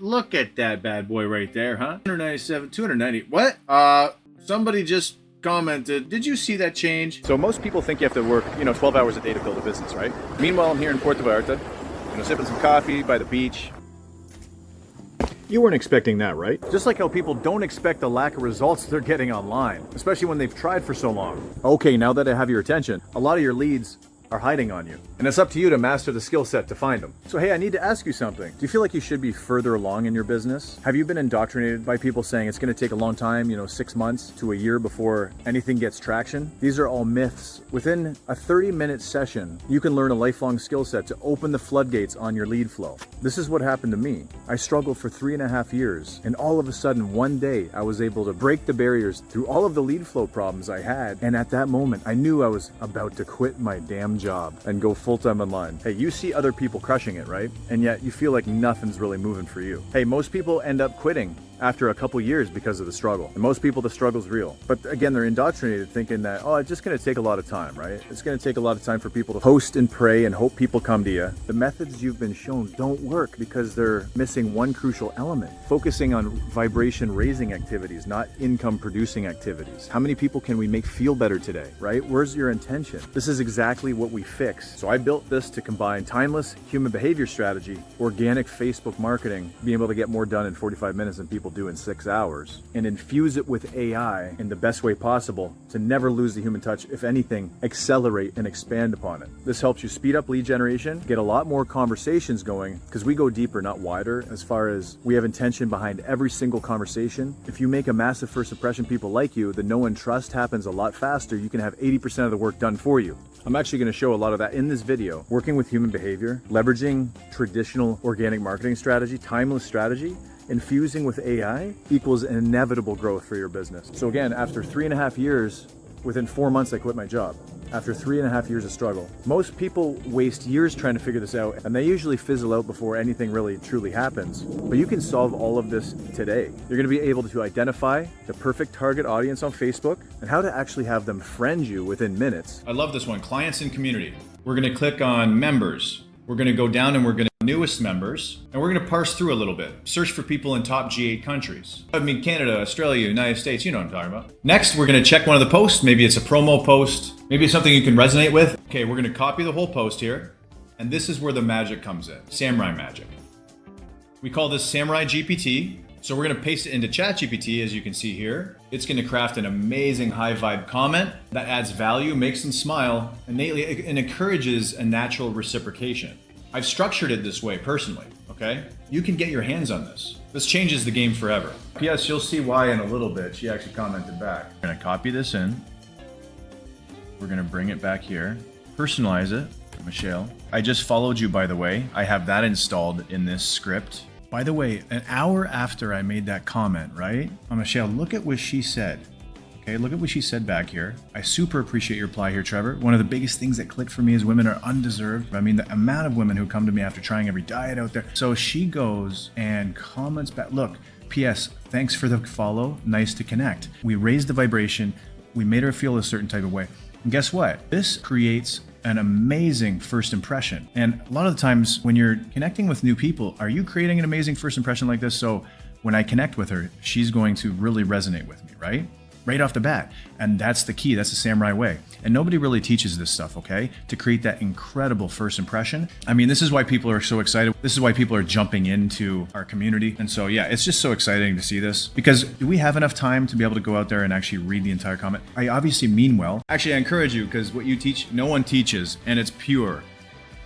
Look at that bad boy right there, huh? 197, 290. What? Somebody just commented, did you see that change? So most people think you have to work, 12 hours a day to build a business, right? Meanwhile, I'm here in Puerto Vallarta, sipping some coffee by the beach. You weren't expecting that, right? Just like how people don't expect the lack of results they're getting online, especially when they've tried for so long. Okay, now that I have your attention, a lot of your leads are hiding on you. And it's up to you to master the skill set to find them. So hey, I need to ask you something. Do you feel like you should be further along in your business? Have you been indoctrinated by people saying it's going to take a long time, 6 months to a year before anything gets traction? These are all myths. Within a 30-minute session, you can learn a lifelong skill set to open the floodgates on your lead flow. This is what happened to me. I struggled for 3.5 years, and all of a sudden, one day, I was able to break the barriers through all of the lead flow problems I had. And at that moment, I knew I was about to quit my damn job and go full-time online. Hey, you see other people crushing it, right? And yet you feel like nothing's really moving for you. Hey, most people end up quitting after a couple years because of the struggle. And most people, the struggle's real. But again, they're indoctrinated thinking that, it's just gonna take a lot of time, right? It's gonna take a lot of time for people to post and pray and hope people come to you. The methods you've been shown don't work because they're missing one crucial element, focusing on vibration raising activities, not income producing activities. How many people can we make feel better today, right? Where's your intention? This is exactly what we fix. So I built this to combine timeless human behavior strategy, organic Facebook marketing, being able to get more done in 45 minutes than people do in 6 hours, and infuse it with AI in the best way possible to never lose the human touch. If anything, accelerate and expand upon it. This helps you speed up lead generation, get a lot more conversations going, because we go deeper, not wider, as far as we have intention behind every single conversation. If you make a massive first impression people like you, the know and trust happens a lot faster. You can have 80% of the work done for you. I'm actually going to show a lot of that in this video. Working with human behavior, leveraging traditional organic marketing strategy, timeless strategy, infusing with AI equals an inevitable growth for your business. So again, after 3.5 years, within 4 months, I quit my job. After 3.5 years of struggle. Most people waste years trying to figure this out, and they usually fizzle out before anything really truly happens. But you can solve all of this today. You're gonna be able to identify the perfect target audience on Facebook and how to actually have them friend you within minutes. I love this one, clients and community. We're gonna click on members. We're gonna go down and we're gonna newest members, and we're gonna parse through a little bit. Search for people in top G8 countries. I mean, Canada, Australia, United States, you know what I'm talking about. Next, we're gonna check one of the posts. Maybe it's a promo post. Maybe it's something you can resonate with. Okay, we're gonna copy the whole post here. And this is where the magic comes in, Samurai magic. We call this Samurai GPT. So we're gonna paste it into ChatGPT, as you can see here. It's gonna craft an amazing high vibe comment that adds value, makes them smile innately, and encourages a natural reciprocation. I've structured it this way personally, okay? You can get your hands on this. This changes the game forever. P.S. You'll see why in a little bit. She actually commented back. We're gonna copy this in. We're gonna bring it back here. Personalize it, Michelle. I just followed you, by the way. I have that installed in this script. By the way, an hour after I made that comment, right? Michelle, look at what she said. Okay, look at what she said back here. I super appreciate your reply here, Trevor. One of the biggest things that clicked for me is women are undeserved. I mean, the amount of women who come to me after trying every diet out there. So she goes and comments back, look, P.S., thanks for the follow. Nice to connect. We raised the vibration. We made her feel a certain type of way. And guess what? This creates an amazing first impression. And a lot of the times when you're connecting with new people, are you creating an amazing first impression like this? So when I connect with her, she's going to really resonate with me, right? Right off the bat. And that's the key. That's the samurai way. And nobody really teaches this stuff, okay? To create that incredible first impression. I mean, this is why people are so excited. This is why people are jumping into our community. And so, yeah, it's just so exciting to see this. Because do we have enough time to be able to go out there and actually read the entire comment? I obviously mean well. Actually, I encourage you, because what you teach, no one teaches, and it's pure.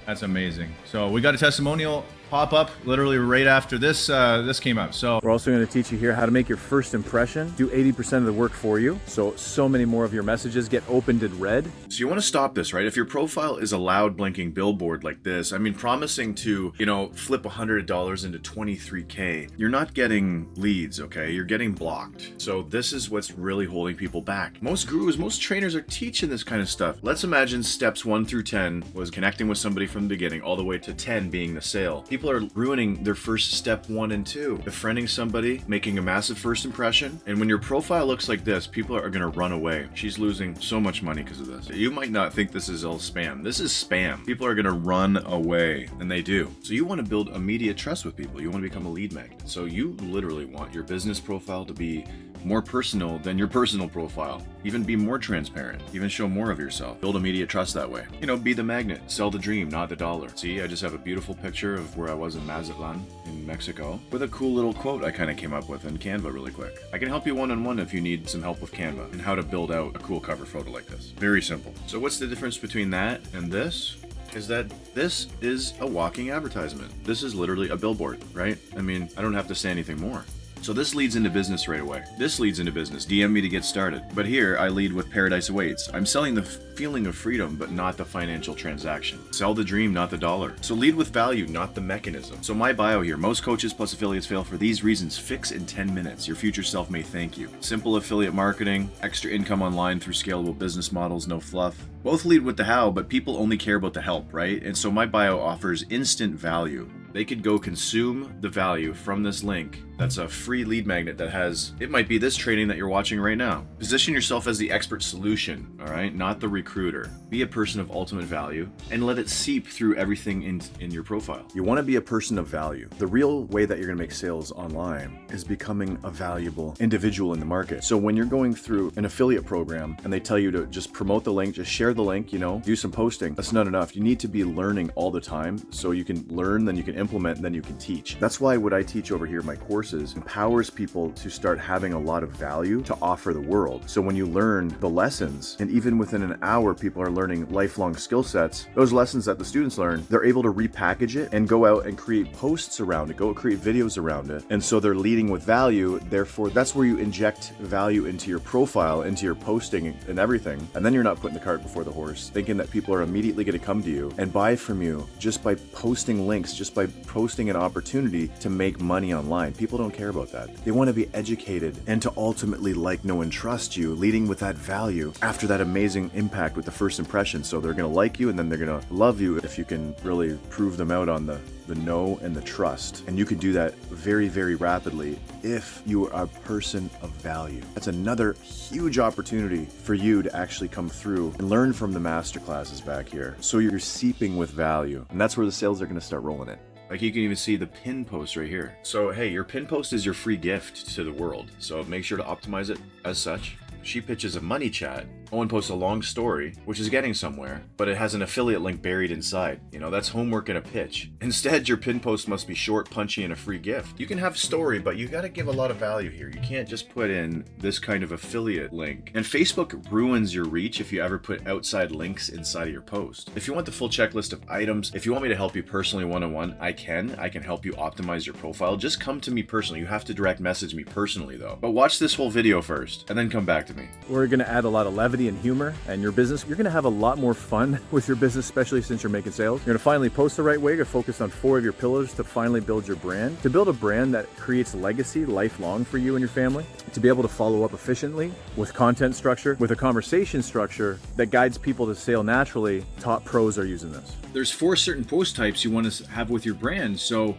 That's amazing. So we got a testimonial pop up literally right after this this came up. So we're also going to teach you here how to make your first impression do 80% of the work for you. So many more of your messages get opened and read. So you want to stop this, right? If your profile is a loud blinking billboard like this, I mean, promising to, flip $100 into 23K, you're not getting leads, okay? You're getting blocked. So this is what's really holding people back. Most gurus, most trainers are teaching this kind of stuff. Let's imagine steps 1 through 10 was connecting with somebody from the beginning, all the way to 10 being the sale. People People are ruining their first step 1 and 2. Befriending somebody, making a massive first impression. And when your profile looks like this, people are gonna run away. She's losing so much money because of this. You might not think this is all spam. This is spam. People are gonna run away, and they do. So you wanna build immediate trust with people. You wanna become a lead magnet. So you literally want your business profile to be more personal than your personal profile. Even be more transparent. Even show more of yourself. Build immediate trust that way. You know, be the magnet. Sell the dream, not the dollar. See, I just have a beautiful picture of where I was in Mazatlan in Mexico with a cool little quote I kind of came up with in Canva really quick. I can help you one-on-one if you need some help with Canva and how to build out a cool cover photo like this. Very simple. So what's the difference between that and this? Is that this is a walking advertisement. This is literally a billboard, right? I mean, I don't have to say anything more. So this leads into business right away. This leads into business. DM me to get started. But here I lead with Paradise Awaits. I'm selling the feeling of freedom, but not the financial transaction. Sell the dream, not the dollar. So lead with value, not the mechanism. So my bio here, most coaches plus affiliates fail for these reasons. Fix in 10 minutes. Your future self may thank you. Simple affiliate marketing, extra income online through scalable business models, no fluff. Both lead with the how, but people only care about the help, right? And so my bio offers instant value. They could go consume the value from this link. That's a free lead magnet that has, it might be this training that you're watching right now. Position yourself as the expert solution, all right? Not the recruiter. Be a person of ultimate value and let it seep through everything in your profile. You want to be a person of value. The real way that you're going to make sales online is becoming a valuable individual in the market. So when you're going through an affiliate program and they tell you to just promote the link, just share the link, you know, do some posting, that's not enough. You need to be learning all the time so you can learn, then you can implement, and then you can teach. That's why what I teach over here in my courses empowers people to start having a lot of value to offer the world. So when you learn the lessons, and even within an hour people are learning lifelong skill sets, those lessons that the students learn, they're able to repackage it and go out and create posts around it, go create videos around it. And so they're leading with value. Therefore, that's where you inject value into your profile, into your posting and everything. And then you're not putting the cart before the horse, thinking that people are immediately going to come to you and buy from you just by posting links, just by posting an opportunity to make money online. People don't care about that. They want to be educated and to ultimately like, know, and trust you, leading with that value after that amazing impact with the first impression. So they're going to like you and then they're going to love you if you can really prove them out on the know and the trust. And you can do that very, very rapidly if you are a person of value. That's another huge opportunity for you to actually come through and learn from the masterclasses back here. So you're seeping with value. And that's where the sales are going to start rolling in. Like you can even see the pin post right here. So hey, your pin post is your free gift to the world. So make sure to optimize it as such. She pitches a money chat. Owen posts a long story, which is getting somewhere, but it has an affiliate link buried inside. You know, that's homework and a pitch. Instead, your pin post must be short, punchy, and a free gift. You can have a story, but you gotta give a lot of value here. You can't just put in this kind of affiliate link. And Facebook ruins your reach if you ever put outside links inside of your post. If you want the full checklist of items, if you want me to help you personally one-on-one, I can help you optimize your profile. Just come to me personally. You have to direct message me personally though. But watch this whole video first, and then come back to me. We're going to add a lot of levity and humor and your business. You're going to have a lot more fun with your business, especially since you're making sales. You're going to finally post the right way. You're focused on 4 of your pillars to finally build your brand, to build a brand that creates legacy lifelong for you and your family, to be able to follow up efficiently with content structure, with a conversation structure that guides people to sale naturally. Top pros are using this. There's 4 certain post types you want to have with your brand. So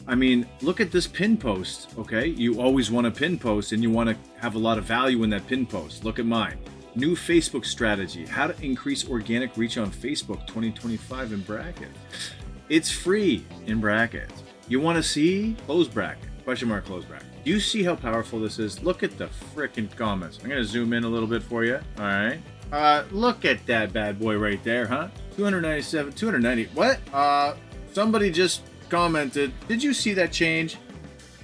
I mean, look at this pin post, okay? You always want a pin post and you want to have a lot of value in that pin post. Look at mine. New Facebook strategy, how to increase organic reach on Facebook 2025 in bracket. It's free in brackets. You want to see? Close bracket, question mark, close bracket. Do you see how powerful this is? Look at the frickin' comments. I'm going to zoom in a little bit for you, all right? Look at that bad boy right there, huh? 297, 290, what? Somebody just commented, did you see that change?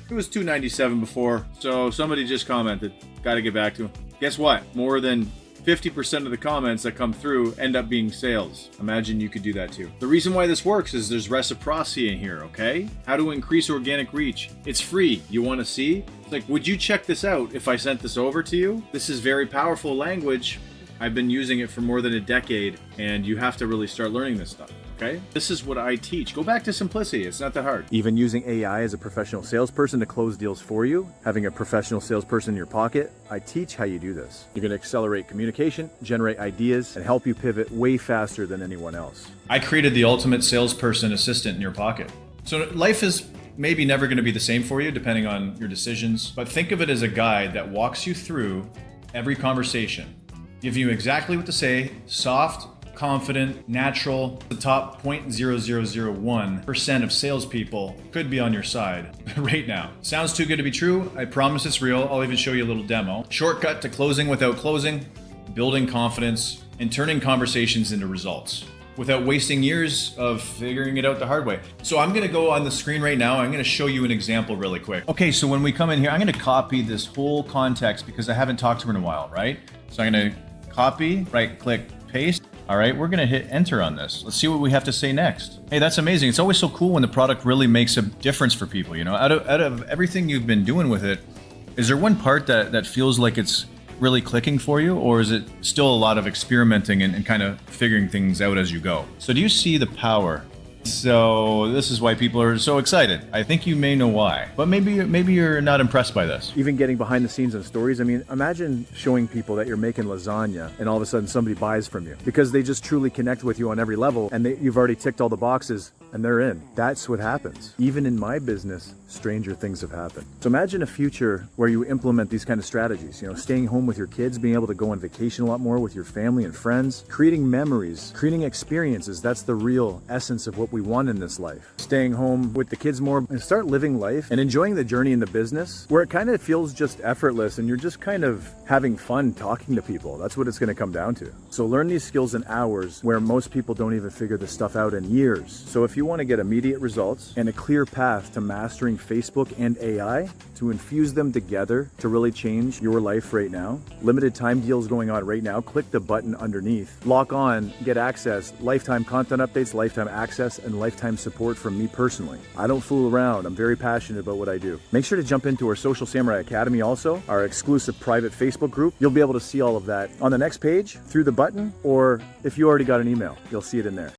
It was 297 before, so somebody just commented. Got to get back to him. Guess what? More than 50% of the comments that come through end up being sales. Imagine you could do that too. The reason why this works is there's reciprocity in here, okay? How to increase organic reach. It's free. You want to see? It's like, would you check this out if I sent this over to you? This is very powerful language. I've been using it for more than a decade, and you have to really start learning this stuff. Okay? This is what I teach. Go back to simplicity. It's not that hard. Even using AI as a professional salesperson to close deals for you, having a professional salesperson in your pocket, I teach how you do this. You're going to accelerate communication, generate ideas, and help you pivot way faster than anyone else. I created the ultimate salesperson assistant in your pocket. So life is maybe never going to be the same for you depending on your decisions, but think of it as a guide that walks you through every conversation, giving you exactly what to say, soft, confident, natural. The top 0.0001% of salespeople could be on your side right now. Sounds too good to be true? I promise it's real. I'll even show you a little demo. Shortcut to closing without closing, building confidence, and turning conversations into results without wasting years of figuring it out the hard way. So I'm gonna go on the screen right now. I'm gonna show you an example really quick. Okay, so when we come in here, I'm gonna copy this whole context because I haven't talked to her in a while, right? So I'm gonna copy, right click, paste. All right, we're gonna hit enter on this. Let's see what we have to say next. Hey, that's amazing. It's always so cool when the product really makes a difference for people, you know? Out of everything you've been doing with it, is there one part that feels like it's really clicking for you, or is it still a lot of experimenting and kind of figuring things out as you go? So do you see the power? So this is why people are so excited. I think you may know why, but maybe you're not impressed by this. Even getting behind the scenes and stories. I mean, imagine showing people that you're making lasagna and all of a sudden somebody buys from you because they just truly connect with you on every level and you've already ticked all the boxes and they're in. That's what happens. Even in my business, stranger things have happened. So imagine a future where you implement these kind of strategies, you know, staying home with your kids, being able to go on vacation a lot more with your family and friends, creating memories, creating experiences. That's the real essence of what we want in this life. Staying home with the kids more and start living life and enjoying the journey in the business where it kind of feels just effortless and you're just kind of having fun talking to people. That's what it's going to come down to. So learn these skills in hours where most people don't even figure this stuff out in years. So if you want to get immediate results and a clear path to mastering Facebook and AI, to infuse them together to really change your life right now, limited time deals going on right now. Click the button underneath, lock on, get access, lifetime content updates, lifetime access, and lifetime support from me personally. I don't fool around. I'm very passionate about what I do. Make sure to jump into our Social Samurai Academy also, our exclusive private Facebook group. You'll be able to see all of that on the next page through the button, or if you already got an email, you'll see it in there.